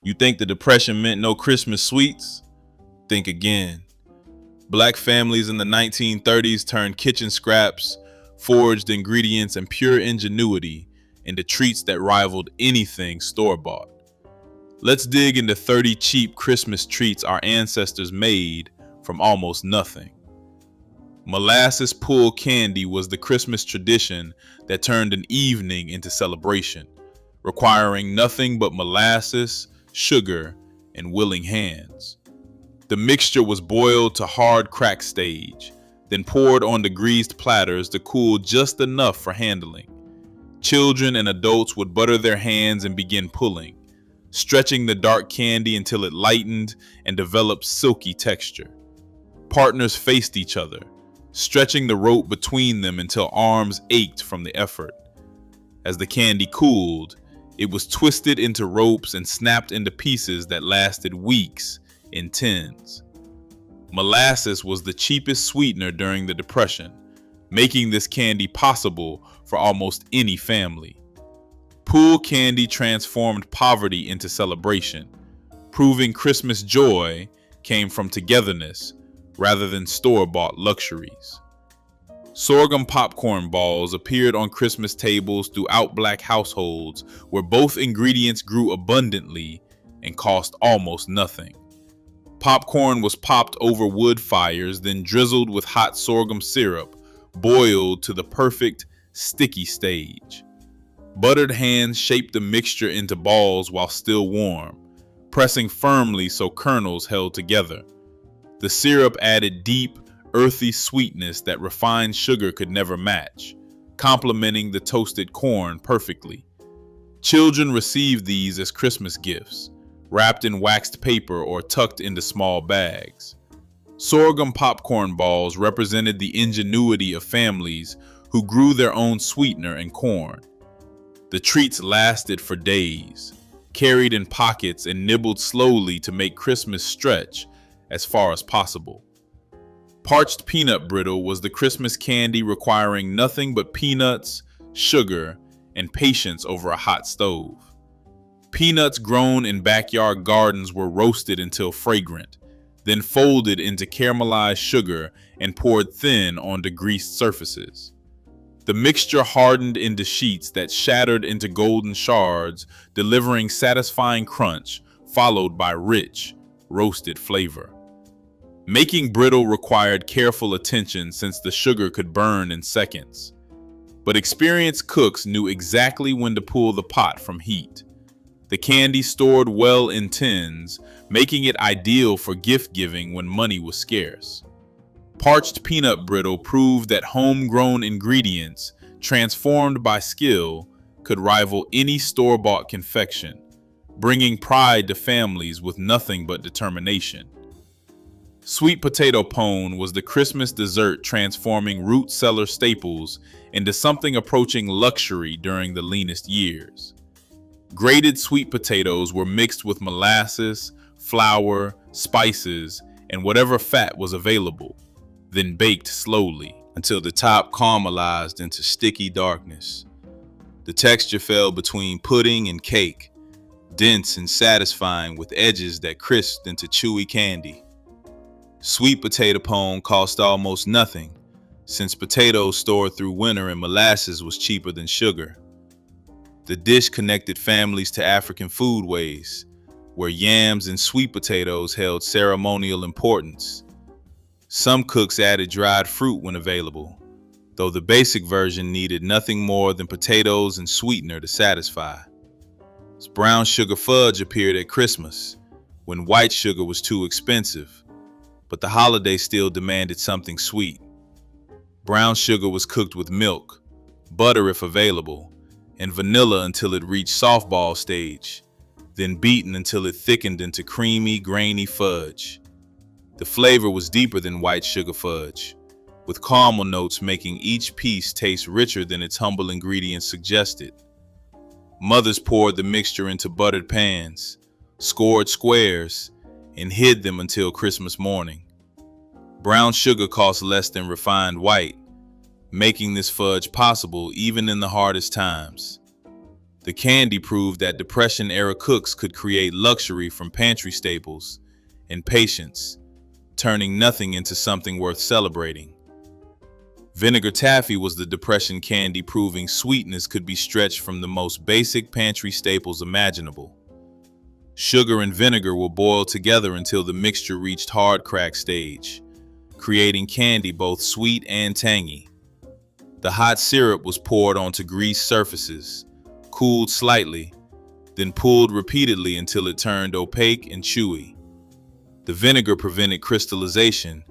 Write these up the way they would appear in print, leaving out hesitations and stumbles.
You think the Depression meant no Christmas sweets? Think again. Black families in the 1930s turned kitchen scraps, foraged ingredients, and pure ingenuity into treats that rivaled anything store-bought. Let's dig into 30 cheap Christmas treats our ancestors made from almost nothing. Molasses pull candy was the Christmas tradition that turned an evening into celebration, requiring nothing but molasses, sugar, and willing hands. The mixture was boiled to hard crack stage, then poured onto greased platters to cool just enough for handling. Children and adults would butter their hands and begin pulling, stretching the dark candy until it lightened and developed silky texture. Partners faced each other, stretching the rope between them until arms ached from the effort. As the candy cooled, it was twisted into ropes and snapped into pieces that lasted weeks in tins. Molasses was the cheapest sweetener during the Depression, making this candy possible for almost any family. Pool candy transformed poverty into celebration, proving Christmas joy came from togetherness rather than store-bought luxuries. Sorghum popcorn balls appeared on Christmas tables throughout Black households where both ingredients grew abundantly and cost almost nothing. Popcorn was popped over wood fires, then drizzled with hot sorghum syrup, boiled to the perfect sticky stage. Buttered hands shaped the mixture into balls while still warm, pressing firmly so kernels held together. The syrup added deep, earthy sweetness that refined sugar could never match, complementing the toasted corn perfectly. Children received these as Christmas gifts, wrapped in waxed paper or tucked into small bags. Sorghum popcorn balls represented the ingenuity of families who grew their own sweetener and corn. The treats lasted for days, carried in pockets and nibbled slowly to make Christmas stretch as far as possible. Parched peanut brittle was the Christmas candy requiring nothing but peanuts, sugar, and patience over a hot stove. Peanuts grown in backyard gardens were roasted until fragrant, then folded into caramelized sugar and poured thin onto greased surfaces. The mixture hardened into sheets that shattered into golden shards, delivering satisfying crunch, followed by rich, roasted flavor. Making brittle required careful attention since the sugar could burn in seconds. But experienced cooks knew exactly when to pull the pot from heat. The candy stored well in tins, making it ideal for gift giving when money was scarce. Parched peanut brittle proved that homegrown ingredients, transformed by skill, could rival any store-bought confection, bringing pride to families with nothing but determination. Sweet potato pone was the Christmas dessert transforming root cellar staples into something approaching luxury during the leanest years. Grated sweet potatoes were mixed with molasses, flour, spices, and whatever fat was available, then baked slowly until the top caramelized into sticky darkness. The texture fell between pudding and cake, dense and satisfying with edges that crisped into chewy candy. Sweet potato pone cost almost nothing, since potatoes stored through winter and molasses was cheaper than sugar. The dish connected families to African foodways, where yams and sweet potatoes held ceremonial importance. Some cooks added dried fruit when available, though the basic version needed nothing more than potatoes and sweetener to satisfy. Brown sugar fudge appeared at Christmas, when white sugar was too expensive, but the holiday still demanded something sweet. Brown sugar was cooked with milk, butter if available, and vanilla until it reached softball stage, then beaten until it thickened into creamy, grainy fudge. The flavor was deeper than white sugar fudge, with caramel notes making each piece taste richer than its humble ingredients suggested. Mothers poured the mixture into buttered pans, scored squares, and hid them until Christmas morning. Brown sugar cost less than refined white, making this fudge possible even in the hardest times. The candy proved that Depression-era cooks could create luxury from pantry staples and patience, turning nothing into something worth celebrating. Vinegar taffy was the Depression candy proving sweetness could be stretched from the most basic pantry staples imaginable. Sugar and vinegar were boiled together until the mixture reached hard crack stage, creating candy both sweet and tangy. The hot syrup was poured onto greased surfaces, cooled slightly, then pulled repeatedly until it turned opaque and chewy. The vinegar prevented crystallization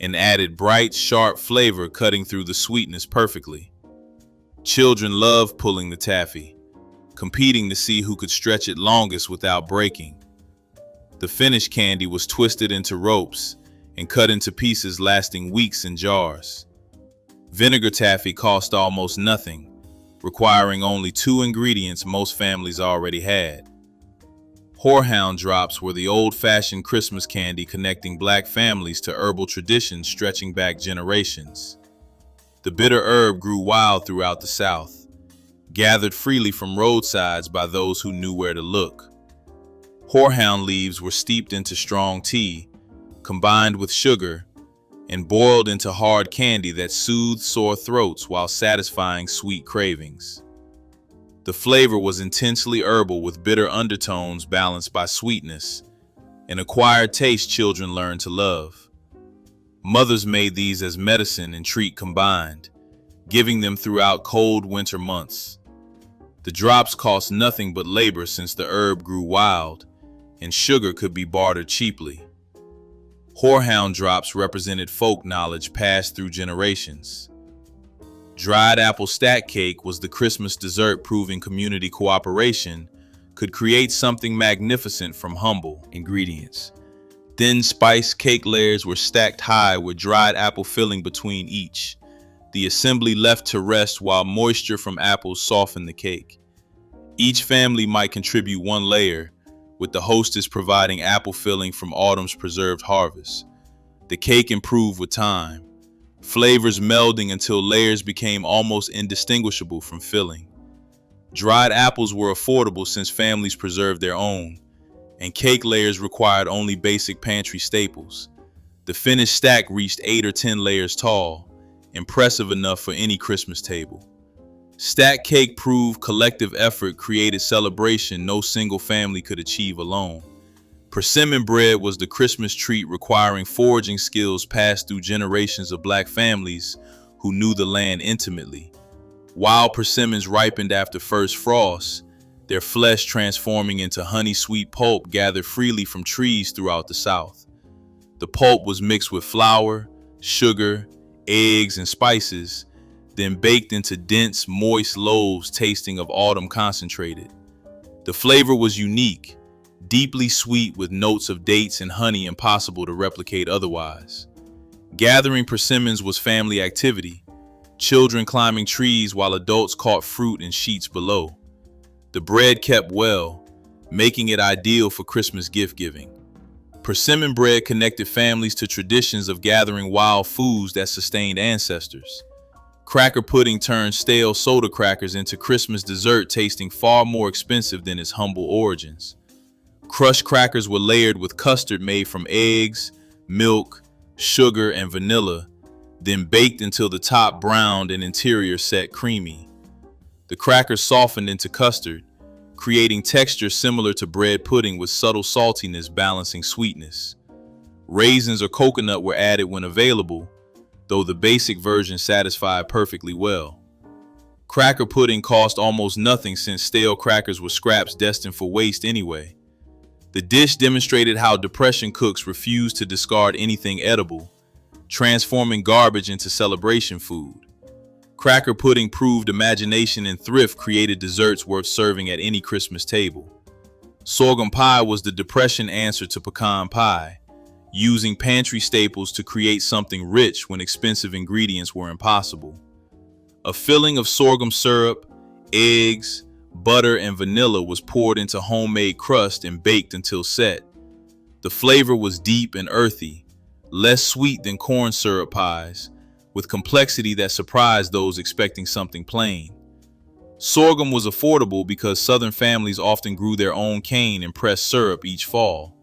and added bright, sharp flavor, cutting through the sweetness perfectly. Children loved pulling the taffy, competing to see who could stretch it longest without breaking. The finished candy was twisted into ropes and cut into pieces lasting weeks in jars. Vinegar taffy cost almost nothing, requiring only 2 ingredients most families already had. Horehound drops were the old-fashioned Christmas candy connecting Black families to herbal traditions stretching back generations. The bitter herb grew wild throughout the South, gathered freely from roadsides by those who knew where to look. Horehound leaves were steeped into strong tea, combined with sugar, and boiled into hard candy that soothed sore throats while satisfying sweet cravings. The flavor was intensely herbal with bitter undertones balanced by sweetness, an acquired taste children learned to love. Mothers made these as medicine and treat combined, giving them throughout cold winter months. The drops cost nothing but labor since the herb grew wild, and sugar could be bartered cheaply. Horehound drops represented folk knowledge passed through generations. Dried apple stack cake was the Christmas dessert proving community cooperation could create something magnificent from humble ingredients. Thin spiced cake layers were stacked high with dried apple filling between each, the assembly left to rest while moisture from apples softened the cake. Each family might contribute one layer, with the hostess providing apple filling from autumn's preserved harvest. The cake improved with time, flavors melding until layers became almost indistinguishable from filling. Dried apples were affordable since families preserved their own, and cake layers required only basic pantry staples. The finished stack reached 8 or 10 layers tall, impressive enough for any Christmas table. Stack cake proved collective effort created celebration no single family could achieve alone. Persimmon bread was the Christmas treat requiring foraging skills passed through generations of Black families who knew the land intimately. Wild persimmons ripened after first frost, their flesh transforming into honey-sweet pulp gathered freely from trees throughout the South. The pulp was mixed with flour, sugar, eggs, and spices, then baked into dense, moist loaves tasting of autumn concentrated. The flavor was unique, deeply sweet with notes of dates and honey impossible to replicate otherwise. Gathering persimmons was family activity, children climbing trees while adults caught fruit in sheets below. The bread kept well, making it ideal for Christmas gift-giving. Persimmon bread connected families to traditions of gathering wild foods that sustained ancestors. Cracker pudding turned stale soda crackers into Christmas dessert tasting far more expensive than its humble origins. Crushed crackers were layered with custard made from eggs, milk, sugar, and vanilla, then baked until the top browned and interior set creamy. The crackers softened into custard, creating texture similar to bread pudding with subtle saltiness balancing sweetness. Raisins or coconut were added when available, though the basic version satisfied perfectly well. Cracker pudding cost almost nothing since stale crackers were scraps destined for waste anyway. The dish demonstrated how Depression cooks refused to discard anything edible, transforming garbage into celebration food. Cracker pudding proved imagination and thrift created desserts worth serving at any Christmas table. Sorghum pie was the Depression answer to pecan pie, using pantry staples to create something rich when expensive ingredients were impossible. A filling of sorghum syrup, eggs, butter, and vanilla was poured into homemade crust and baked until set. The flavor was deep and earthy, less sweet than corn syrup pies, with complexity that surprised those expecting something plain. Sorghum was affordable because Southern families often grew their own cane and pressed syrup each fall.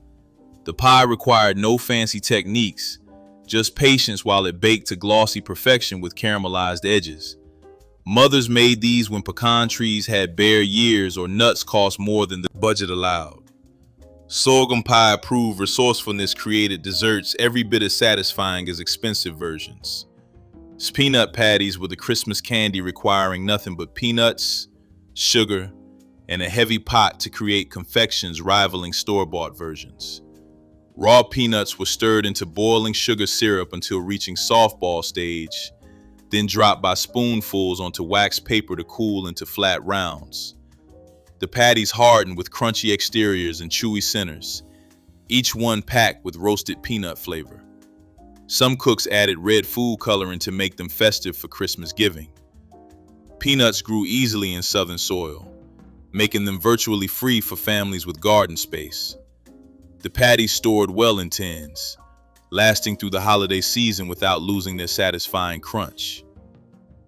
The pie required no fancy techniques, just patience while it baked to glossy perfection with caramelized edges. Mothers made these when pecan trees had bare years or nuts cost more than the budget allowed. Sorghum pie proved resourcefulness created desserts every bit as satisfying as expensive versions. Peanut patties were the Christmas candy requiring nothing but peanuts, sugar, and a heavy pot to create confections rivaling store-bought versions. Raw peanuts were stirred into boiling sugar syrup until reaching softball stage, then dropped by spoonfuls onto wax paper to cool into flat rounds. The patties hardened with crunchy exteriors and chewy centers, each one packed with roasted peanut flavor. Some cooks added red food coloring to make them festive for Christmas giving. Peanuts grew easily in southern soil, making them virtually free for families with garden space. The patties stored well in tins, lasting through the holiday season without losing their satisfying crunch.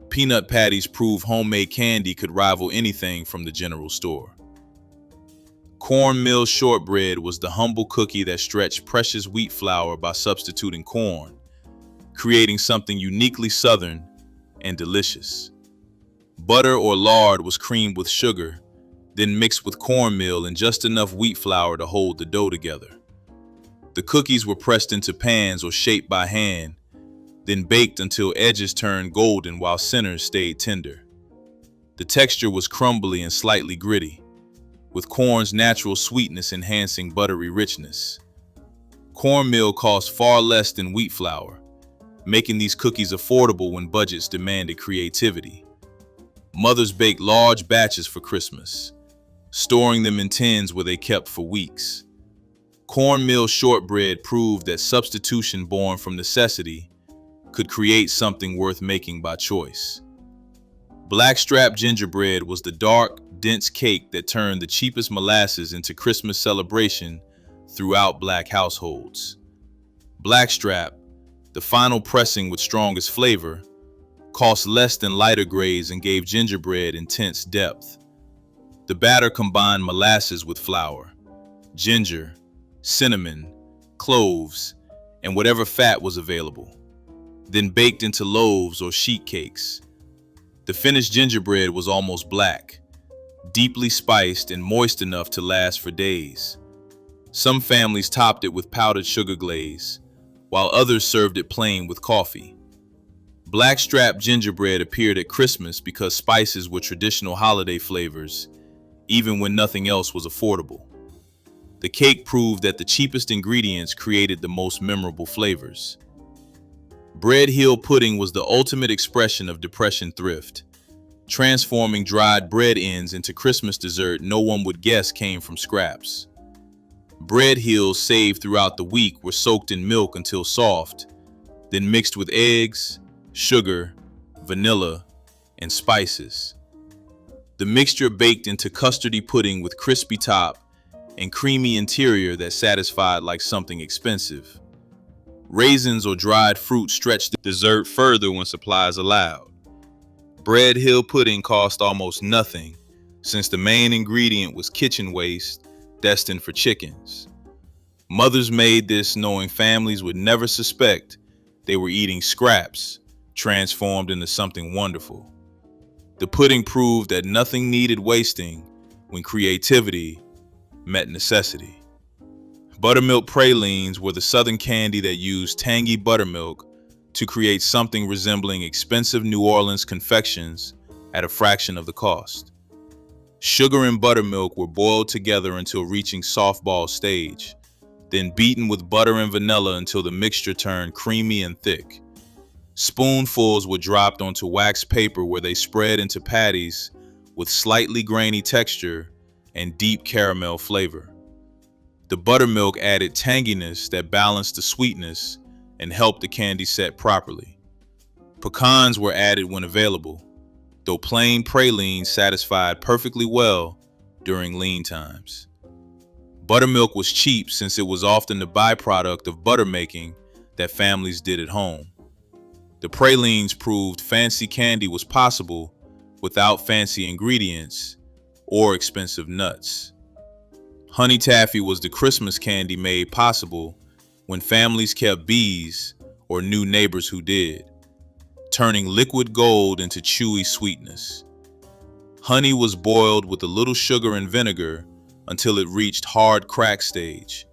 Peanut patties proved homemade candy could rival anything from the general store. Cornmeal shortbread was the humble cookie that stretched precious wheat flour by substituting corn, creating something uniquely Southern and delicious. Butter or lard was creamed with sugar, then mixed with cornmeal and just enough wheat flour to hold the dough together. The cookies were pressed into pans or shaped by hand, then baked until edges turned golden while centers stayed tender. The texture was crumbly and slightly gritty, with corn's natural sweetness enhancing buttery richness. Cornmeal cost far less than wheat flour, making these cookies affordable when budgets demanded creativity. Mothers baked large batches for Christmas, storing them in tins where they kept for weeks. Cornmeal shortbread proved that substitution born from necessity could create something worth making by choice. Blackstrap gingerbread was the dark, dense cake that turned the cheapest molasses into Christmas celebration throughout Black households. Blackstrap, the final pressing with strongest flavor, cost less than lighter grades and gave gingerbread intense depth. The batter combined molasses with flour, ginger, cinnamon, cloves, and whatever fat was available, then baked into loaves or sheet cakes. The finished gingerbread was almost black, deeply spiced and moist enough to last for days. Some families topped it with powdered sugar glaze, while others served it plain with coffee. Blackstrap gingerbread appeared at Christmas because spices were traditional holiday flavors, even when nothing else was affordable. The cake proved that the cheapest ingredients created the most memorable flavors. Bread hill pudding was the ultimate expression of Depression thrift, transforming dried bread ends into Christmas dessert no one would guess came from scraps. Bread hills saved throughout the week were soaked in milk until soft, then mixed with eggs, sugar, vanilla, and spices. The mixture baked into custardy pudding with crispy top and creamy interior that satisfied like something expensive. Raisins or dried fruit stretched the dessert further when supplies allowed. Bread hill pudding cost almost nothing, since the main ingredient was kitchen waste destined for chickens. Mothers made this knowing families would never suspect they were eating scraps transformed into something wonderful. The pudding proved that nothing needed wasting when creativity met necessity. Buttermilk pralines were the southern candy that used tangy buttermilk to create something resembling expensive New Orleans confections at a fraction of the cost. Sugar and buttermilk were boiled together until reaching softball stage, then beaten with butter and vanilla until the mixture turned creamy and thick. Spoonfuls were dropped onto wax paper where they spread into patties with slightly grainy texture and deep caramel flavor. The buttermilk added tanginess that balanced the sweetness and helped the candy set properly. Pecans were added when available, though plain pralines satisfied perfectly well during lean times. Buttermilk was cheap since it was often the byproduct of butter making that families did at home. The pralines proved fancy candy was possible without fancy ingredients or expensive nuts. Honey taffy was the Christmas candy made possible when families kept bees or knew neighbors who did, turning liquid gold into chewy sweetness. Honey was boiled with a little sugar and vinegar until it reached hard crack stage,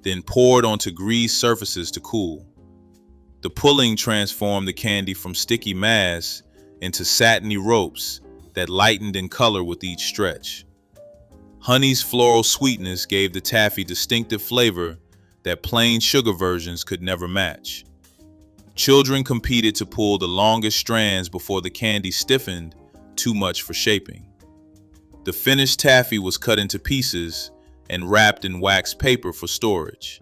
then poured onto greased surfaces to cool. The pulling transformed the candy from sticky mass into satiny ropes that lightened in color with each stretch. Honey's floral sweetness gave the taffy distinctive flavor that plain sugar versions could never match. Children competed to pull the longest strands before the candy stiffened too much for shaping. The finished taffy was cut into pieces and wrapped in wax paper for storage.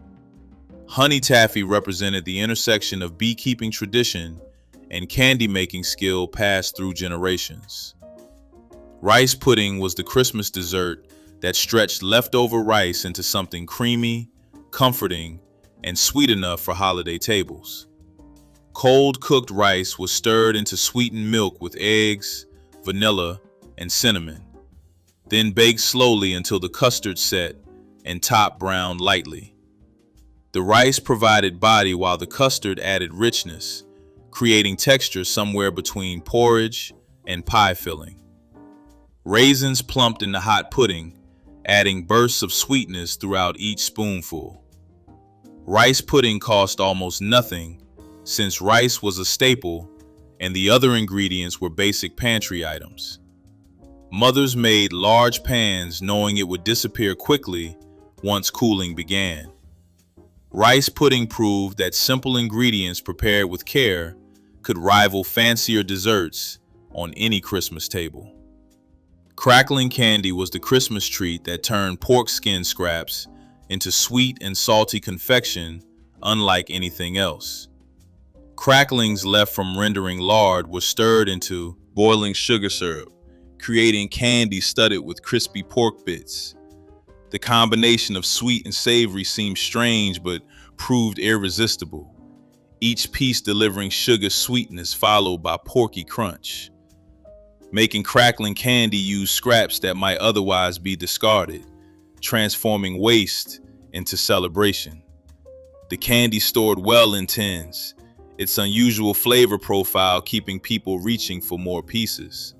Honey taffy represented the intersection of beekeeping tradition and candy-making skill passed through generations. Rice pudding was the Christmas dessert that stretched leftover rice into something creamy, comforting, and sweet enough for holiday tables. Cold cooked rice was stirred into sweetened milk with eggs, vanilla, and cinnamon, then baked slowly until the custard set and top browned lightly. The rice provided body while the custard added richness, creating texture somewhere between porridge and pie filling. Raisins plumped in the hot pudding, adding bursts of sweetness throughout each spoonful. Rice pudding cost almost nothing, since rice was a staple and the other ingredients were basic pantry items. Mothers made large pans knowing it would disappear quickly once cooling began. Rice pudding proved that simple ingredients prepared with care could rival fancier desserts on any Christmas table. Crackling candy was the Christmas treat that turned pork skin scraps into sweet and salty confection unlike anything else. Cracklings left from rendering lard were stirred into boiling sugar syrup, creating candy studded with crispy pork bits. The combination of sweet and savory seemed strange but proved irresistible, each piece delivering sugar sweetness followed by porky crunch. Making crackling candy use scraps that might otherwise be discarded, transforming waste into celebration. The candy stored well in tins, its unusual flavor profile keeping people reaching for more pieces.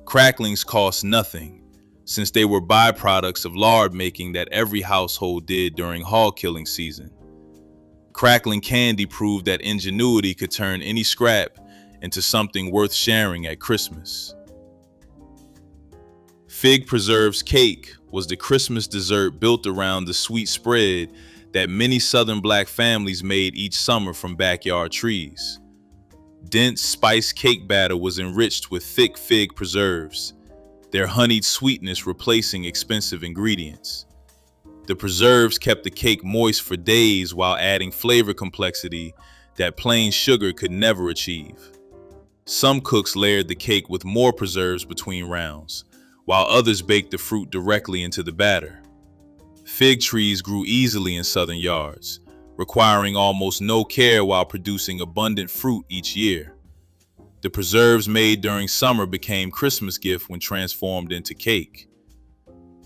Cracklings cost nothing, since they were byproducts of lard making that every household did during hog killing season. Crackling candy proved that ingenuity could turn any scrap into something worth sharing at Christmas. Fig preserves cake was the Christmas dessert built around the sweet spread that many Southern Black families made each summer from backyard trees. Dense spiced cake batter was enriched with thick fig preserves, their honeyed sweetness replacing expensive ingredients. The preserves kept the cake moist for days while adding flavor complexity that plain sugar could never achieve. Some cooks layered the cake with more preserves between rounds, while others baked the fruit directly into the batter. Fig trees grew easily in southern yards, requiring almost no care while producing abundant fruit each year. The preserves made during summer became Christmas gift when transformed into cake.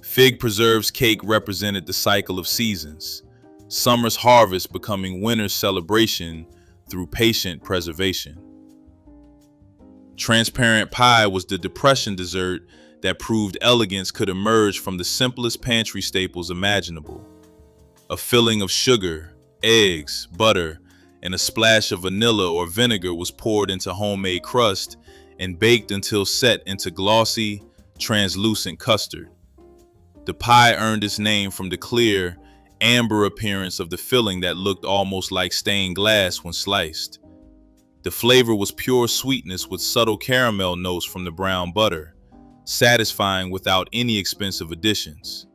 Fig preserves cake represented the cycle of seasons, summer's harvest becoming winter's celebration through patient preservation. Transparent pie was the Depression dessert that proved elegance could emerge from the simplest pantry staples imaginable. A filling of sugar, eggs, butter, and a splash of vanilla or vinegar was poured into homemade crust and baked until set into glossy, translucent custard. The pie earned its name from the clear, amber appearance of the filling that looked almost like stained glass when sliced. The flavor was pure sweetness with subtle caramel notes from the brown butter, satisfying without any expensive additions.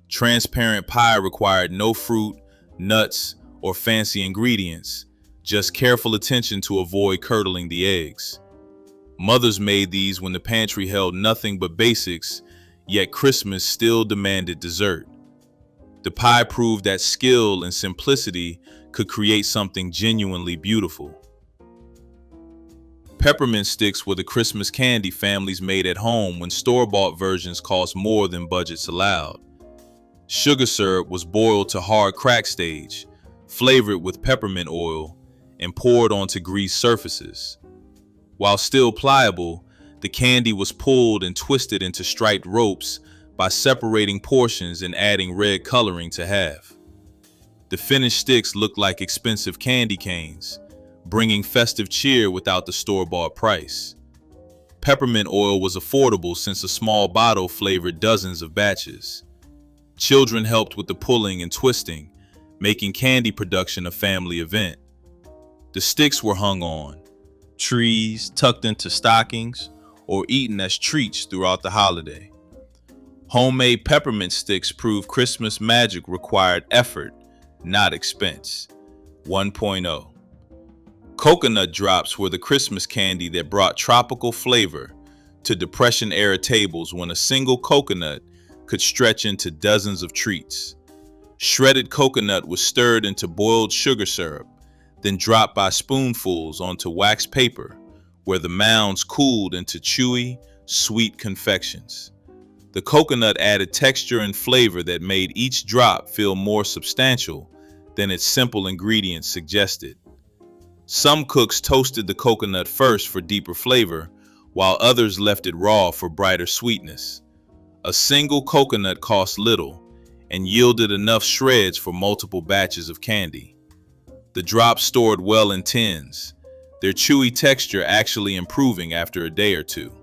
Transparent pie required no fruit, nuts, or fancy ingredients, just careful attention to avoid curdling the eggs. Mothers made these when the pantry held nothing but basics, yet Christmas still demanded dessert. The pie proved that skill and simplicity could create something genuinely beautiful. Peppermint sticks were the Christmas candy families made at home when store-bought versions cost more than budgets allowed. Sugar syrup was boiled to hard crack stage, flavored with peppermint oil, and poured onto greased surfaces. While still pliable, the candy was pulled and twisted into striped ropes by separating portions and adding red coloring to half. The finished sticks looked like expensive candy canes, bringing festive cheer without the store-bought price. Peppermint oil was affordable since a small bottle flavored dozens of batches. Children helped with the pulling and twisting, making candy production a family event. The sticks were hung on trees, tucked into stockings, or eaten as treats throughout the holiday. Homemade peppermint sticks proved Christmas magic required effort, not expense. 1.0. Coconut drops were the Christmas candy that brought tropical flavor to Depression-era tables when a single coconut could stretch into dozens of treats. Shredded coconut was stirred into boiled sugar syrup, then dropped by spoonfuls onto wax paper, where the mounds cooled into chewy, sweet confections. The coconut added texture and flavor that made each drop feel more substantial than its simple ingredients suggested. Some cooks toasted the coconut first for deeper flavor, while others left it raw for brighter sweetness. A single coconut cost little and yielded enough shreds for multiple batches of candy. The drops stored well in tins, their chewy texture actually improving after a day or two.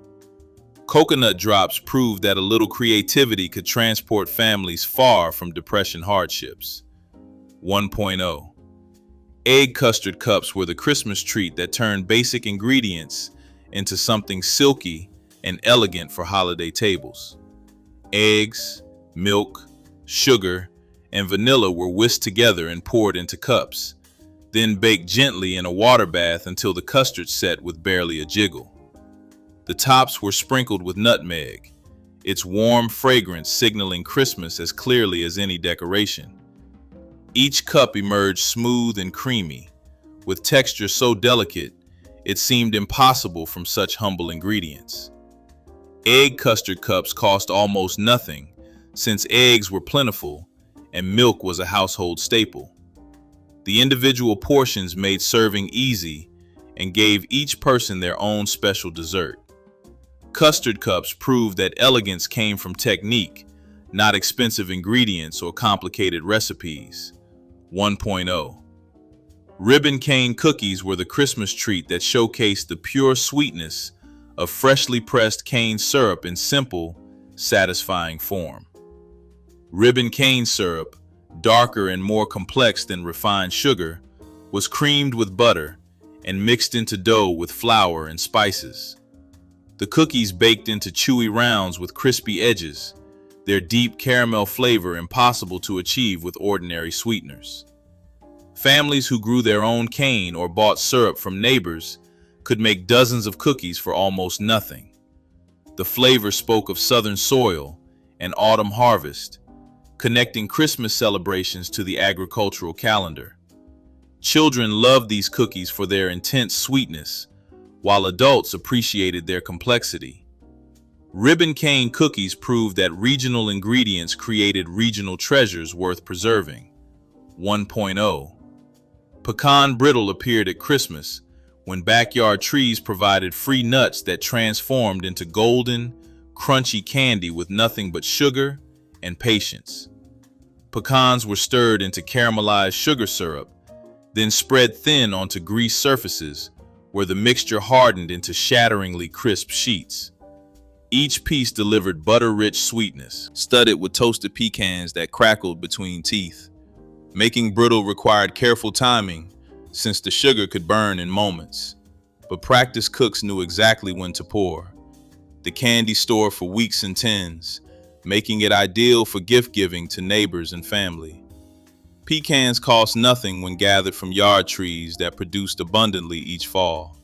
Coconut drops proved that a little creativity could transport families far from Depression hardships. 1.0. Egg custard cups were the Christmas treat that turned basic ingredients into something silky and elegant for holiday tables. Eggs, milk, sugar, and vanilla were whisked together and poured into cups, then baked gently in a water bath until the custard set with barely a jiggle. The tops were sprinkled with nutmeg, its warm fragrance signaling Christmas as clearly as any decoration. Each cup emerged smooth and creamy, with texture so delicate it seemed impossible from such humble ingredients. Egg custard cups cost almost nothing, since eggs were plentiful and milk was a household staple. The individual portions made serving easy and gave each person their own special dessert. Custard cups proved that elegance came from technique, not expensive ingredients or complicated recipes. 1.0. Ribbon cane cookies were the Christmas treat that showcased the pure sweetness of freshly pressed cane syrup in simple, satisfying form. Ribbon cane syrup, darker and more complex than refined sugar, was creamed with butter and mixed into dough with flour and spices. The cookies baked into chewy rounds with crispy edges, their deep caramel flavor impossible to achieve with ordinary sweeteners. Families who grew their own cane or bought syrup from neighbors could make dozens of cookies for almost nothing. The flavor spoke of southern soil and autumn harvest, connecting Christmas celebrations to the agricultural calendar. Children loved these cookies for their intense sweetness, while adults appreciated their complexity. Ribbon cane cookies proved that regional ingredients created regional treasures worth preserving. 1.0. Pecan brittle appeared at Christmas, when backyard trees provided free nuts that transformed into golden, crunchy candy with nothing but sugar and patience. Pecans were stirred into caramelized sugar syrup, then spread thin onto greased surfaces, where the mixture hardened into shatteringly crisp sheets. Each piece delivered butter-rich sweetness, studded with toasted pecans that crackled between teeth. Making brittle required careful timing, since the sugar could burn in moments. But practiced cooks knew exactly when to pour. The candy stored for weeks in tins, making it ideal for gift-giving to neighbors and family. Pecans cost nothing when gathered from yard trees that produced abundantly each fall.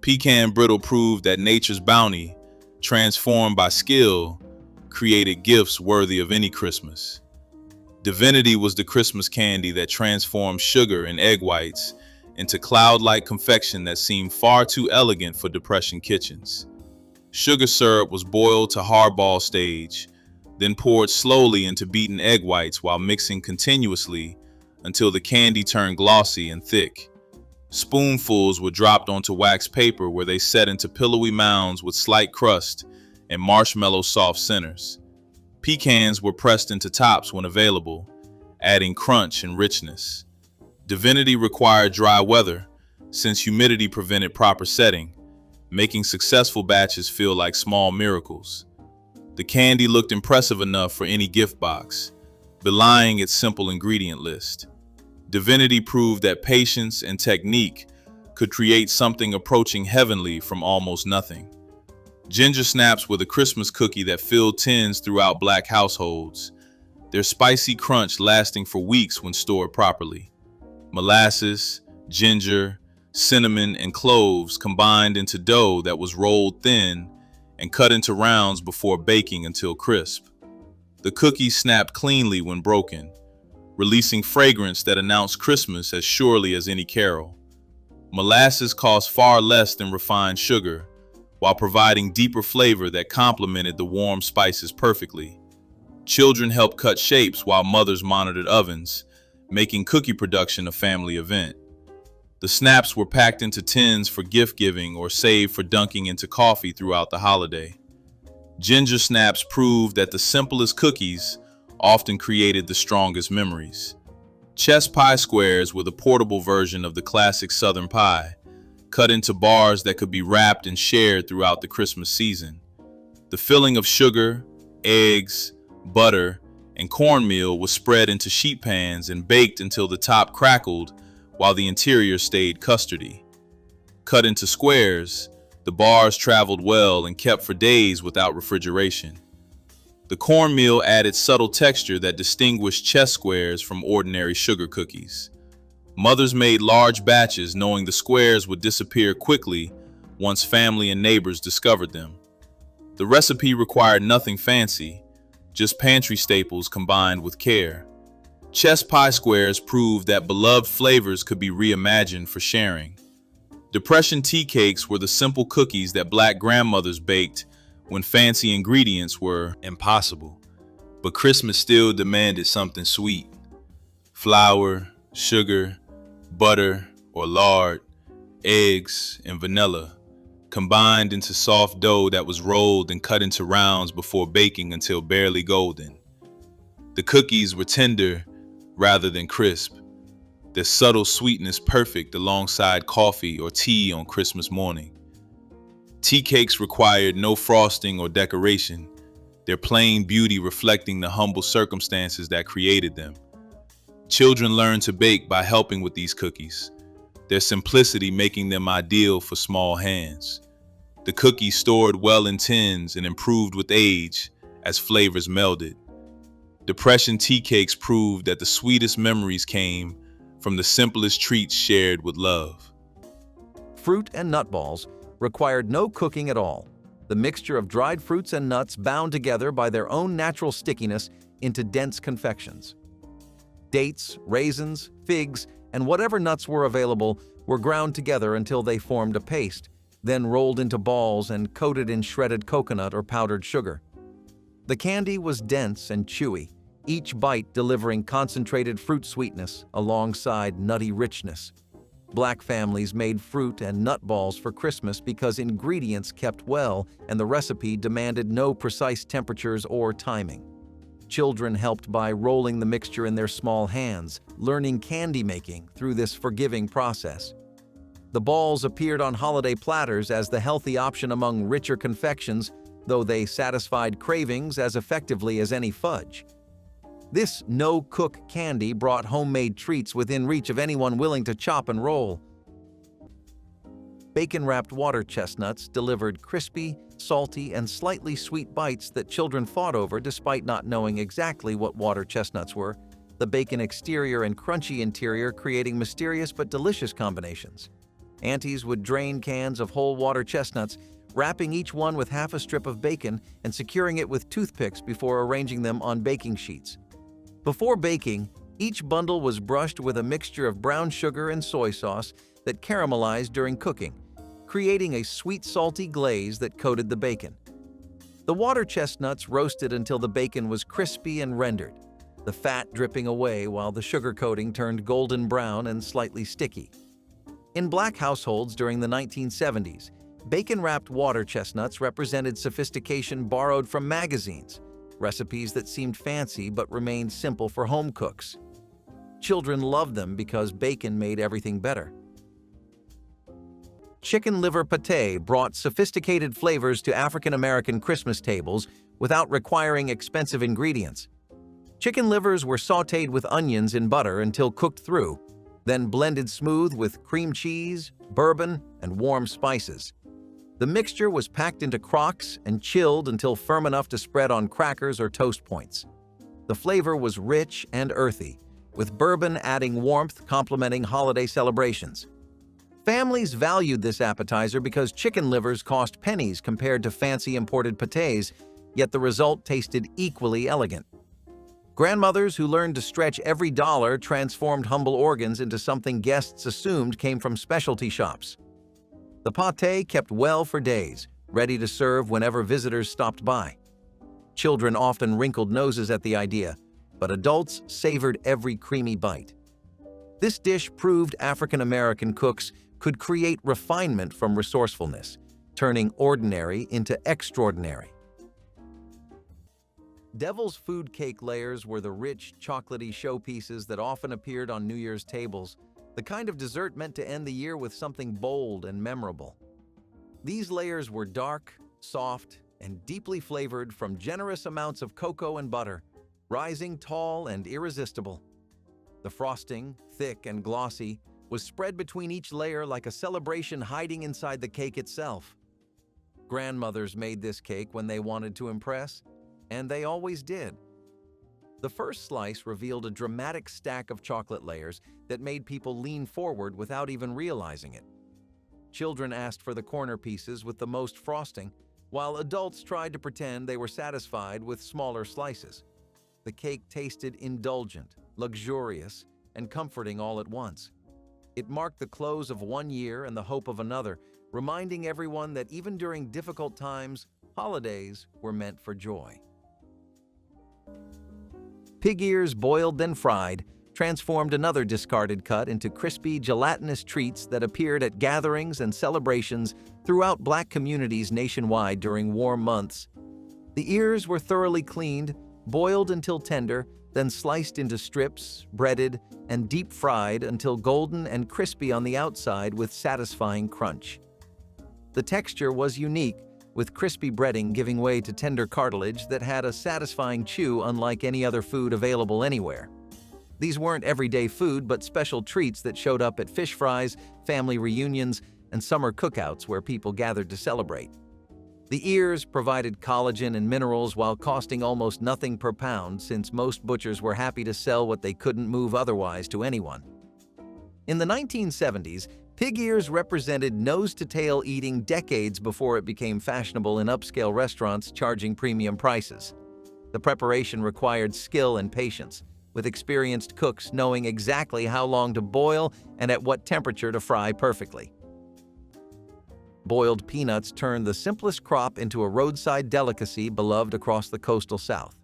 Pecan brittle proved that nature's bounty, transformed by skill, created gifts worthy of any Christmas. Divinity was the Christmas candy that transformed sugar and egg whites into cloud-like confection that seemed far too elegant for Depression kitchens. Sugar syrup was boiled to hardball stage, then poured slowly into beaten egg whites while mixing continuously until the candy turned glossy and thick. Spoonfuls were dropped onto wax paper where they set into pillowy mounds with slight crust and marshmallow soft centers. Pecans were pressed into tops when available, adding crunch and richness. Divinity required dry weather, since humidity prevented proper setting, making successful batches feel like small miracles. The candy looked impressive enough for any gift box, belying its simple ingredient list. Divinity proved that patience and technique could create something approaching heavenly from almost nothing. Ginger snaps were the Christmas cookie that filled tins throughout Black households, their spicy crunch lasting for weeks when stored properly. Molasses, ginger, cinnamon, and cloves combined into dough that was rolled thin and cut into rounds before baking until crisp. The cookies snapped cleanly when broken, releasing fragrance that announced Christmas as surely as any carol. Molasses cost far less than refined sugar, while providing deeper flavor that complemented the warm spices perfectly. Children helped cut shapes while mothers monitored ovens, making cookie production a family event. The snaps were packed into tins for gift giving or saved for dunking into coffee throughout the holiday. Ginger snaps proved that the simplest cookies often created the strongest memories. Chess pie squares were the portable version of the classic Southern pie, cut into bars that could be wrapped and shared throughout the Christmas season. The filling of sugar, eggs, butter, and cornmeal was spread into sheet pans and baked until the top crackled while the interior stayed custardy. Cut into squares, the bars traveled well and kept for days without refrigeration. The cornmeal added subtle texture that distinguished chess squares from ordinary sugar cookies. Mothers made large batches knowing the squares would disappear quickly once family and neighbors discovered them. The recipe required nothing fancy, just pantry staples combined with care. Chess pie squares proved that beloved flavors could be reimagined for sharing. Depression tea cakes were the simple cookies that Black grandmothers baked when fancy ingredients were impossible. But Christmas still demanded something sweet. Flour, sugar, butter or lard, eggs, and vanilla, combined into soft dough that was rolled and cut into rounds before baking until barely golden. The cookies were tender rather than crisp, their subtle sweetness perfect alongside coffee or tea on Christmas morning. Tea cakes required no frosting or decoration, their plain beauty reflecting the humble circumstances that created them. Children learned to bake by helping with these cookies, their simplicity making them ideal for small hands. The cookies stored well in tins and improved with age as flavors melded. Depression tea cakes proved that the sweetest memories came from the simplest treats shared with love. Fruit and nut balls required no cooking at all. The mixture of dried fruits and nuts bound together by their own natural stickiness into dense confections. Dates, raisins, figs, and whatever nuts were available were ground together until they formed a paste, then rolled into balls and coated in shredded coconut or powdered sugar. The candy was dense and chewy, each bite delivering concentrated fruit sweetness alongside nutty richness. Black families made fruit and nut balls for Christmas because ingredients kept well and the recipe demanded no precise temperatures or timing. Children helped by rolling the mixture in their small hands, learning candy making through this forgiving process. The balls appeared on holiday platters as the healthy option among richer confections, though they satisfied cravings as effectively as any fudge. This no-cook candy brought homemade treats within reach of anyone willing to chop and roll. Bacon-wrapped water chestnuts delivered crispy, salty, and slightly sweet bites that children fought over despite not knowing exactly what water chestnuts were, the bacon exterior and crunchy interior creating mysterious but delicious combinations. Aunties would drain cans of whole water chestnuts, wrapping each one with half a strip of bacon and securing it with toothpicks before arranging them on baking sheets. Before baking, Each bundle was brushed with a mixture of brown sugar and soy sauce that caramelized during cooking, creating a sweet salty glaze that coated the bacon. The water chestnuts roasted until the bacon was crispy and rendered, the fat dripping away while the sugar coating turned golden brown and slightly sticky. In Black households during the 1970s, bacon-wrapped water chestnuts represented sophistication borrowed from magazines, recipes that seemed fancy but remained simple for home cooks. Children loved them because bacon made everything better. Chicken liver pate brought sophisticated flavors to African American Christmas tables without requiring expensive ingredients. Chicken livers were sautéed with onions in butter until cooked through, then blended smooth with cream cheese, bourbon, and warm spices. The mixture was packed into crocks and chilled until firm enough to spread on crackers or toast points. The flavor was rich and earthy, with bourbon adding warmth complementing holiday celebrations. Families valued this appetizer because chicken livers cost pennies compared to fancy imported pâtés, yet the result tasted equally elegant. Grandmothers who learned to stretch every dollar transformed humble organs into something guests assumed came from specialty shops. The pâté kept well for days, ready to serve whenever visitors stopped by. Children often wrinkled noses at the idea, but adults savored every creamy bite. This dish proved African American cooks could create refinement from resourcefulness, turning ordinary into extraordinary. Devil's food cake layers were the rich, chocolatey showpieces that often appeared on New Year's tables, the kind of dessert meant to end the year with something bold and memorable. These layers were dark, soft, and deeply flavored from generous amounts of cocoa and butter, rising tall and irresistible. The frosting, thick and glossy, was spread between each layer like a celebration hiding inside the cake itself. Grandmothers made this cake when they wanted to impress, and they always did. The first slice revealed a dramatic stack of chocolate layers that made people lean forward without even realizing it. Children asked for the corner pieces with the most frosting, while adults tried to pretend they were satisfied with smaller slices. The cake tasted indulgent, luxurious, and comforting all at once. It marked the close of one year and the hope of another, reminding everyone that even during difficult times, holidays were meant for joy. Pig ears boiled then fried transformed another discarded cut into crispy, gelatinous treats that appeared at gatherings and celebrations throughout Black communities nationwide during warm months. The ears were thoroughly cleaned, boiled until tender, then sliced into strips, breaded, and deep fried until golden and crispy on the outside with satisfying crunch. The texture was unique, with crispy breading giving way to tender cartilage that had a satisfying chew unlike any other food available anywhere. These weren't everyday food, but special treats that showed up at fish fries, family reunions, and summer cookouts where people gathered to celebrate. The ears provided collagen and minerals while costing almost nothing per pound, since most butchers were happy to sell what they couldn't move otherwise to anyone. In the 1970s, pig ears represented nose-to-tail eating decades before it became fashionable in upscale restaurants charging premium prices. The preparation required skill and patience, with experienced cooks knowing exactly how long to boil and at what temperature to fry perfectly. Boiled peanuts turned the simplest crop into a roadside delicacy beloved across the coastal South.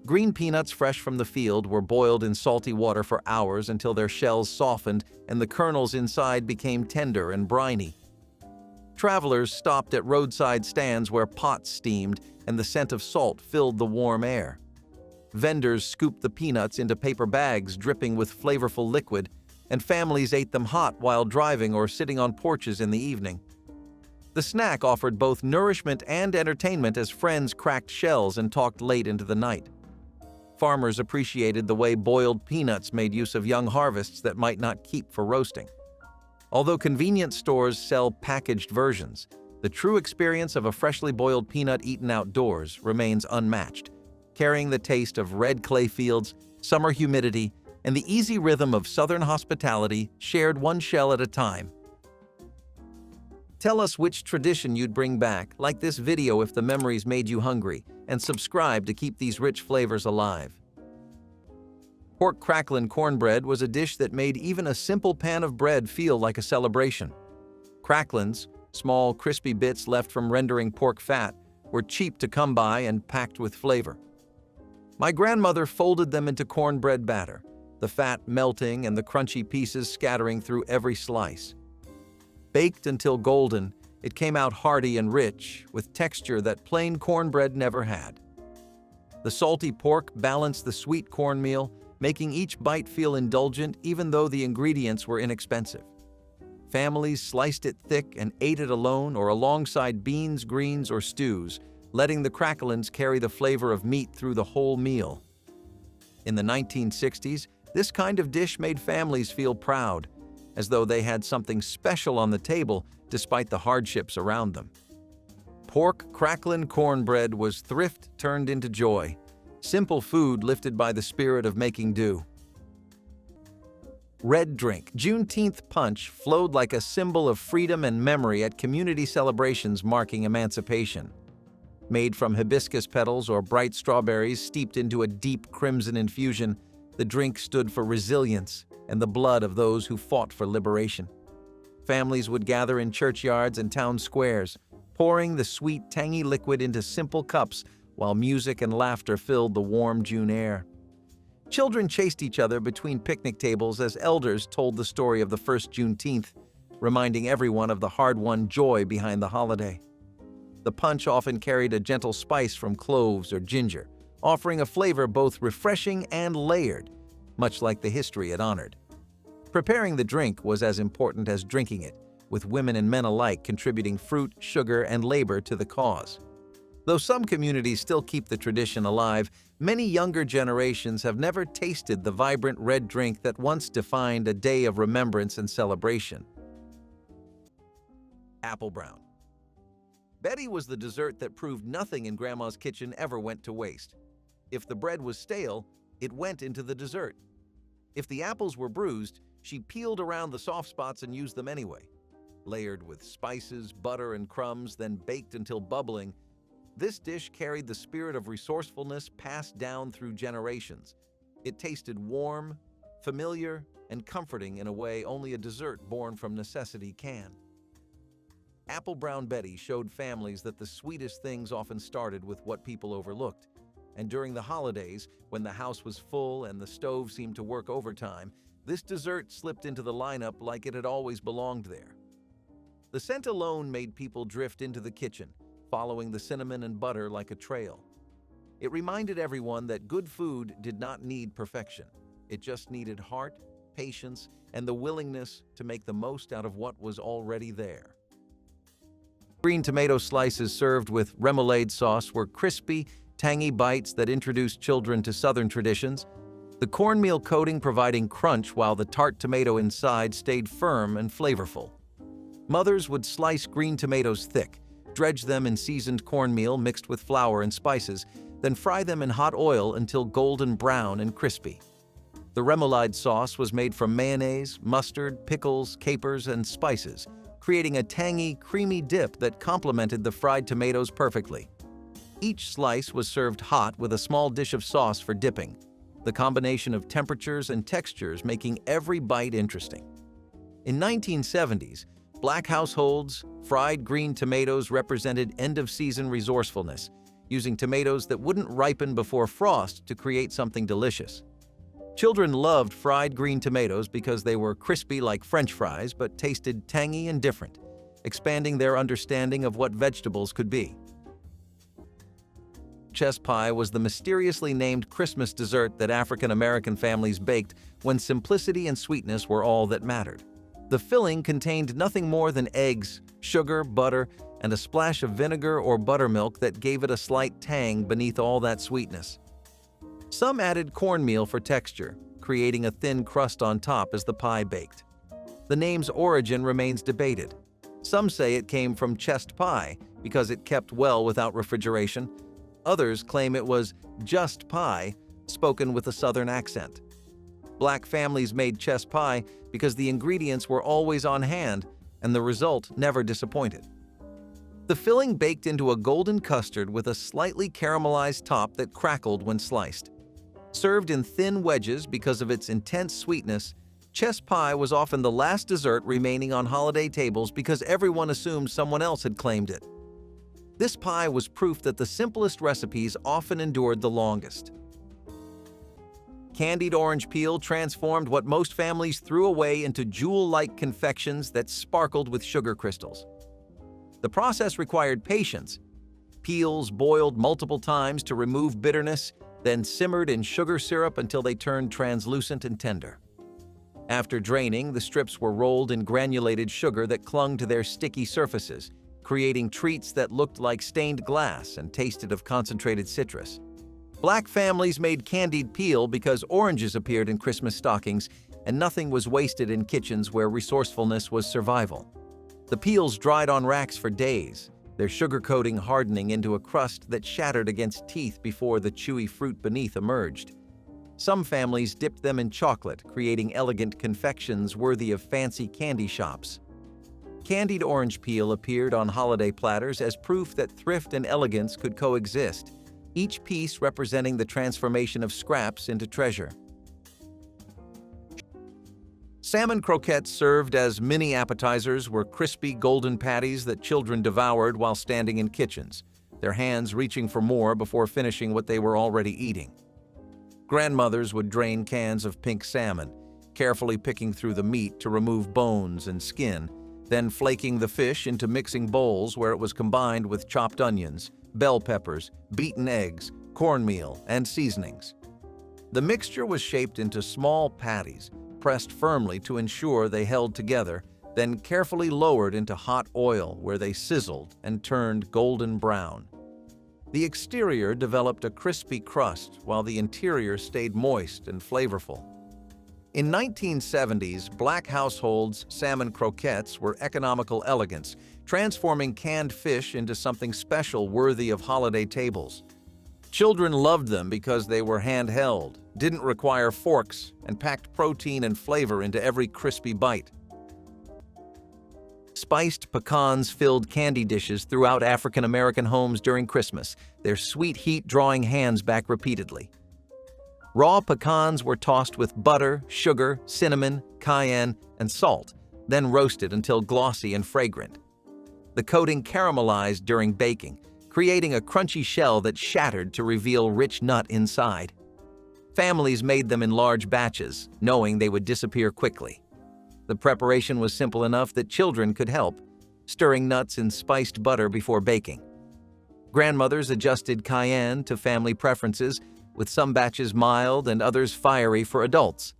Green peanuts fresh from the field were boiled in salty water for hours until their shells softened and the kernels inside became tender and briny. Travelers stopped at roadside stands where pots steamed and the scent of salt filled the warm air. Vendors scooped the peanuts into paper bags dripping with flavorful liquid, and families ate them hot while driving or sitting on porches in the evening. The snack offered both nourishment and entertainment as friends cracked shells and talked late into the night. Farmers appreciated the way boiled peanuts made use of young harvests that might not keep for roasting. Although convenience stores sell packaged versions, the true experience of a freshly boiled peanut eaten outdoors remains unmatched, carrying the taste of red clay fields, summer humidity, and the easy rhythm of Southern hospitality shared one shell at a time. Tell us which tradition you'd bring back, like this video if the memories made you hungry, and subscribe to keep these rich flavors alive. Pork crackling cornbread was a dish that made even a simple pan of bread feel like a celebration. Cracklins, small crispy bits left from rendering pork fat, were cheap to come by and packed with flavor. My grandmother folded them into cornbread batter, the fat melting and the crunchy pieces scattering through every slice. Baked until golden, it came out hearty and rich, with texture that plain cornbread never had. The salty pork balanced the sweet cornmeal, making each bite feel indulgent even though the ingredients were inexpensive. Families sliced it thick and ate it alone or alongside beans, greens, or stews, letting the cracklins carry the flavor of meat through the whole meal. In the 1960s, this kind of dish made families feel proud, as though they had something special on the table despite the hardships around them. Pork crackling cornbread was thrift turned into joy, simple food lifted by the spirit of making do. Red drink. Juneteenth punch flowed like a symbol of freedom and memory at community celebrations marking emancipation. Made from hibiscus petals or bright strawberries steeped into a deep crimson infusion, the drink stood for resilience and the blood of those who fought for liberation. Families would gather in churchyards and town squares, pouring the sweet, tangy liquid into simple cups while music and laughter filled the warm June air. Children chased each other between picnic tables as elders told the story of the first Juneteenth, reminding everyone of the hard-won joy behind the holiday. The punch often carried a gentle spice from cloves or ginger, offering a flavor both refreshing and layered, much like the history it honored. Preparing the drink was as important as drinking it, with women and men alike contributing fruit, sugar, and labor to the cause. Though some communities still keep the tradition alive, many younger generations have never tasted the vibrant red drink that once defined a day of remembrance and celebration. Apple brown. Betty was the dessert that proved nothing in Grandma's kitchen ever went to waste. If the bread was stale, it went into the dessert. If the apples were bruised, she peeled around the soft spots and used them anyway. Layered with spices, butter, and crumbs, then baked until bubbling, this dish carried the spirit of resourcefulness passed down through generations. It tasted warm, familiar, and comforting in a way only a dessert born from necessity can. Apple Brown Betty showed families that the sweetest things often started with what people overlooked. And during the holidays, when the house was full and the stove seemed to work overtime, this dessert slipped into the lineup like it had always belonged there. The scent alone made people drift into the kitchen, following the cinnamon and butter like a trail. It reminded everyone that good food did not need perfection. It just needed heart, patience, and the willingness to make the most out of what was already there. Green tomato slices served with remoulade sauce were crispy, tangy bites that introduced children to Southern traditions, the cornmeal coating providing crunch while the tart tomato inside stayed firm and flavorful. Mothers would slice green tomatoes thick, dredge them in seasoned cornmeal mixed with flour and spices, then fry them in hot oil until golden brown and crispy. The remoulade sauce was made from mayonnaise, mustard, pickles, capers, and spices, creating a tangy, creamy dip that complemented the fried tomatoes perfectly. Each slice was served hot with a small dish of sauce for dipping, the combination of temperatures and textures making every bite interesting. In 1970s, Black households, fried green tomatoes represented end-of-season resourcefulness, using tomatoes that wouldn't ripen before frost to create something delicious. Children loved fried green tomatoes because they were crispy like French fries but tasted tangy and different, expanding their understanding of what vegetables could be. Chess pie was the mysteriously named Christmas dessert that African American families baked when simplicity and sweetness were all that mattered. The filling contained nothing more than eggs, sugar, butter, and a splash of vinegar or buttermilk that gave it a slight tang beneath all that sweetness. Some added cornmeal for texture, creating a thin crust on top as the pie baked. The name's origin remains debated. Some say it came from chest pie because it kept well without refrigeration. Others claim it was just pie, spoken with a Southern accent. Black families made chess pie because the ingredients were always on hand and the result never disappointed. The filling baked into a golden custard with a slightly caramelized top that crackled when sliced. Served in thin wedges because of its intense sweetness, chess pie was often the last dessert remaining on holiday tables because everyone assumed someone else had claimed it. This pie was proof that the simplest recipes often endured the longest. Candied orange peel transformed what most families threw away into jewel-like confections that sparkled with sugar crystals. The process required patience. Peels boiled multiple times to remove bitterness, then simmered in sugar syrup until they turned translucent and tender. After draining, the strips were rolled in granulated sugar that clung to their sticky surfaces, creating treats that looked like stained glass and tasted of concentrated citrus. Black families made candied peel because oranges appeared in Christmas stockings, and nothing was wasted in kitchens where resourcefulness was survival. The peels dried on racks for days, their sugar coating hardening into a crust that shattered against teeth before the chewy fruit beneath emerged. Some families dipped them in chocolate, creating elegant confections worthy of fancy candy shops. Candied orange peel appeared on holiday platters as proof that thrift and elegance could coexist, each piece representing the transformation of scraps into treasure. Salmon croquettes served as mini appetizers were crispy golden patties that children devoured while standing in kitchens, their hands reaching for more before finishing what they were already eating. Grandmothers would drain cans of pink salmon, carefully picking through the meat to remove bones and skin, then flaking the fish into mixing bowls where it was combined with chopped onions, bell peppers, beaten eggs, cornmeal, and seasonings. The mixture was shaped into small patties, pressed firmly to ensure they held together, then carefully lowered into hot oil where they sizzled and turned golden brown. The exterior developed a crispy crust while the interior stayed moist and flavorful. In 1970s, Black households' salmon croquettes were economical elegance, transforming canned fish into something special worthy of holiday tables. Children loved them because they were handheld, didn't require forks, and packed protein and flavor into every crispy bite. Spiced pecans filled candy dishes throughout African American homes during Christmas, their sweet heat drawing hands back repeatedly. Raw pecans were tossed with butter, sugar, cinnamon, cayenne, and salt, then roasted until glossy and fragrant. The coating caramelized during baking, creating a crunchy shell that shattered to reveal rich nut inside. Families made them in large batches, knowing they would disappear quickly. The preparation was simple enough that children could help, stirring nuts in spiced butter before baking. Grandmothers adjusted cayenne to family preferences, with some batches mild and others fiery for adults.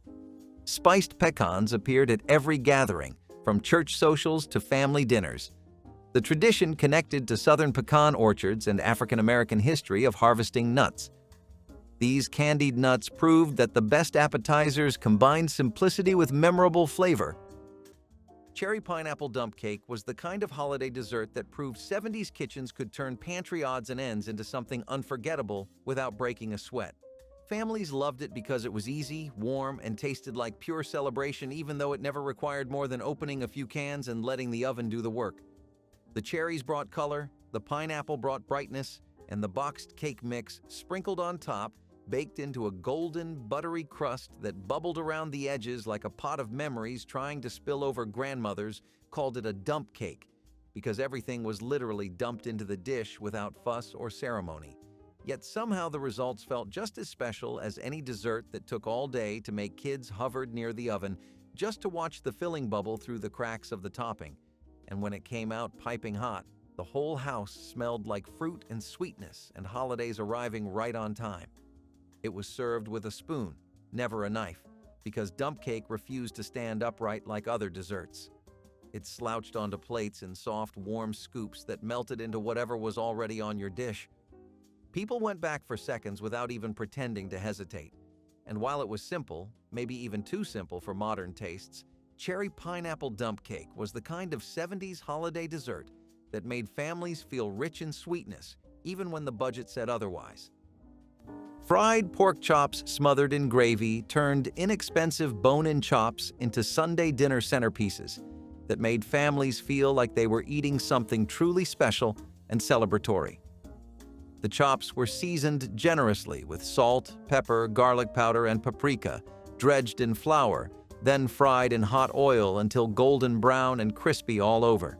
Spiced pecans appeared at every gathering, from church socials to family dinners. The tradition connected to southern pecan orchards and African American history of harvesting nuts. These candied nuts proved that the best appetizers combined simplicity with memorable flavor. Cherry pineapple dump cake was the kind of holiday dessert that proved 70s kitchens could turn pantry odds and ends into something unforgettable without breaking a sweat. Families loved it because it was easy, warm, and tasted like pure celebration, even though it never required more than opening a few cans and letting the oven do the work. The cherries brought color, the pineapple brought brightness, and the boxed cake mix, sprinkled on top, baked into a golden, buttery crust that bubbled around the edges like a pot of memories trying to spill over. Grandmothers called it a dump cake because everything was literally dumped into the dish without fuss or ceremony. Yet somehow the results felt just as special as any dessert that took all day to make. Kids hovered near the oven just to watch the filling bubble through the cracks of the topping. And when it came out piping hot, the whole house smelled like fruit and sweetness and holidays arriving right on time. It was served with a spoon, never a knife, because dump cake refused to stand upright like other desserts. It slouched onto plates in soft, warm scoops that melted into whatever was already on your dish. People went back for seconds without even pretending to hesitate. And while it was simple, maybe even too simple for modern tastes, cherry pineapple dump cake was the kind of 70s holiday dessert that made families feel rich in sweetness, even when the budget said otherwise. Fried pork chops smothered in gravy turned inexpensive bone-in chops into Sunday dinner centerpieces that made families feel like they were eating something truly special and celebratory. The chops were seasoned generously with salt, pepper, garlic powder, and paprika, dredged in flour, then fried in hot oil until golden brown and crispy all over.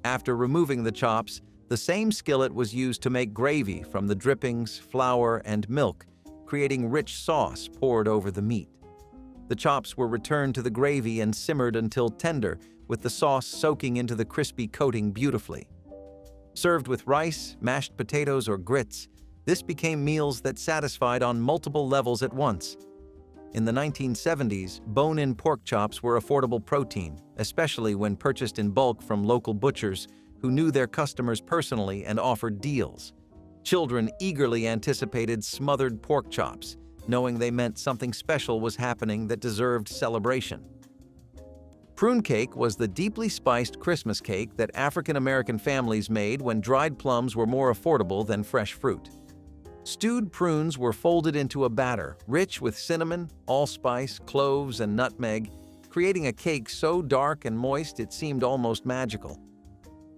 After removing the chops, the same skillet was used to make gravy from the drippings, flour, and milk, creating rich sauce poured over the meat. The chops were returned to the gravy and simmered until tender, with the sauce soaking into the crispy coating beautifully. Served with rice, mashed potatoes, or grits, this became meals that satisfied on multiple levels at once. In the 1970s, bone-in pork chops were affordable protein, especially when purchased in bulk from local butchers who knew their customers personally and offered deals. Children eagerly anticipated smothered pork chops, knowing they meant something special was happening that deserved celebration. Prune cake was the deeply spiced Christmas cake that African American families made when dried plums were more affordable than fresh fruit. Stewed prunes were folded into a batter, rich with cinnamon, allspice, cloves, and nutmeg, creating a cake so dark and moist it seemed almost magical.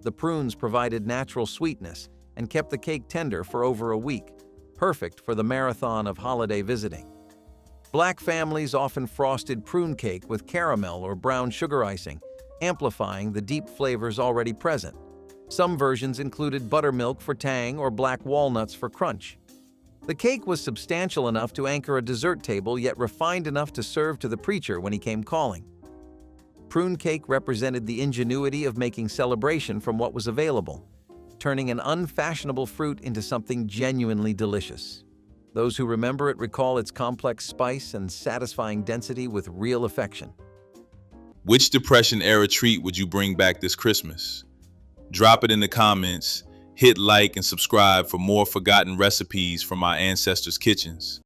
The prunes provided natural sweetness and kept the cake tender for over a week, perfect for the marathon of holiday visiting. Black families often frosted prune cake with caramel or brown sugar icing, amplifying the deep flavors already present. Some versions included buttermilk for tang or black walnuts for crunch. The cake was substantial enough to anchor a dessert table, yet refined enough to serve to the preacher when he came calling. Prune cake represented the ingenuity of making celebration from what was available, turning an unfashionable fruit into something genuinely delicious. Those who remember it recall its complex spice and satisfying density with real affection. Which Depression-era treat would you bring back this Christmas? Drop it in the comments. Hit like and subscribe for more forgotten recipes from our ancestors' kitchens.